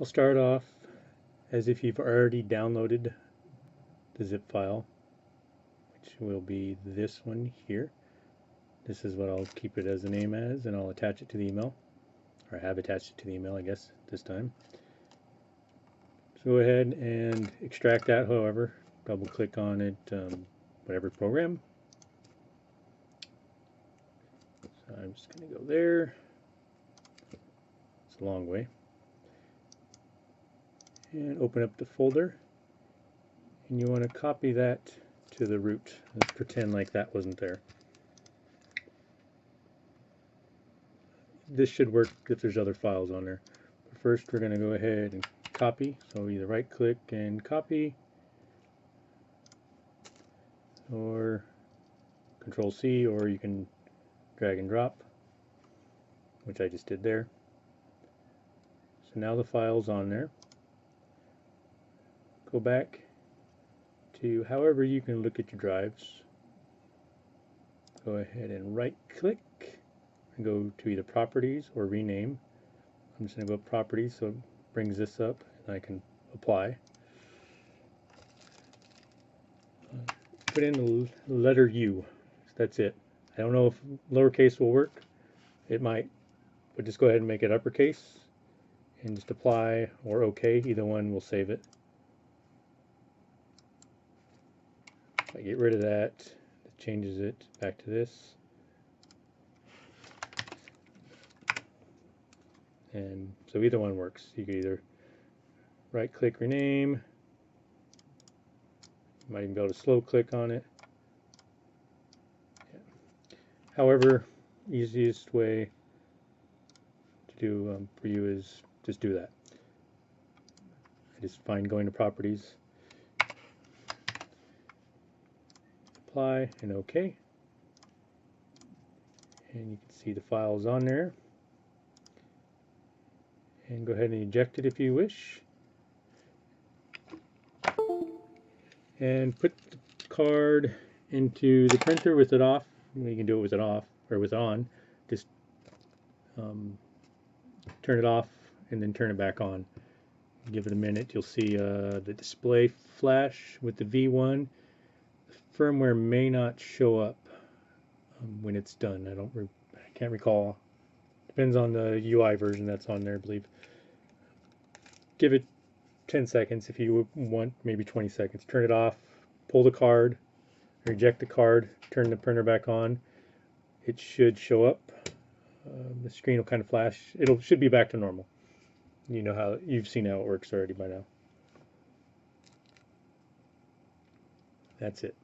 I'll start off as if you've already downloaded the zip file, which will be this one here. This is what I'll keep it as a name as, and I'll attach it to the email, or have attached it to the email, I guess, this time. So go ahead and extract that, however, double click on it, whatever program. So I'm just going to go there. It's a long way. And open up the folder. And you want to copy that to the root. Let's pretend like that wasn't there. This should work if there's other files on there. But first we're going to go ahead and copy. So either right click and copy, or Control C, or you can drag and drop, which I just did there. So now the file's on there. Go back to however you can look at your drives. Go ahead and right click and go to either properties or rename. I'm just going to go properties, so it brings this up and I can apply. Put in the letter U. That's it. I don't know if lowercase will work. It might, but just go ahead and make it uppercase and just apply or OK. Either one will save it. If I get rid of that, it changes it back to this. And so either one works. You can either right click, rename. You might even be able to slow click on it. Yeah. However, easiest way to do for you is just do that. I just find going to properties, apply, and OK. And you can see the files on there. And go ahead and eject it if you wish. And put the card into the printer with it off. You can do it with it off or with it on. Just turn it off and then turn it back on. Give it a minute. You'll see the display flash with the V1. The firmware may not show up when it's done. I can't recall. Depends on the UI version that's on there, I believe. Give it 10 seconds if you want, maybe 20 seconds. Turn it off, pull the card, eject the card, turn the printer back on. It should show up. The screen will kind of flash. It should be back to normal. You know how, you've seen how it works already by now. That's it.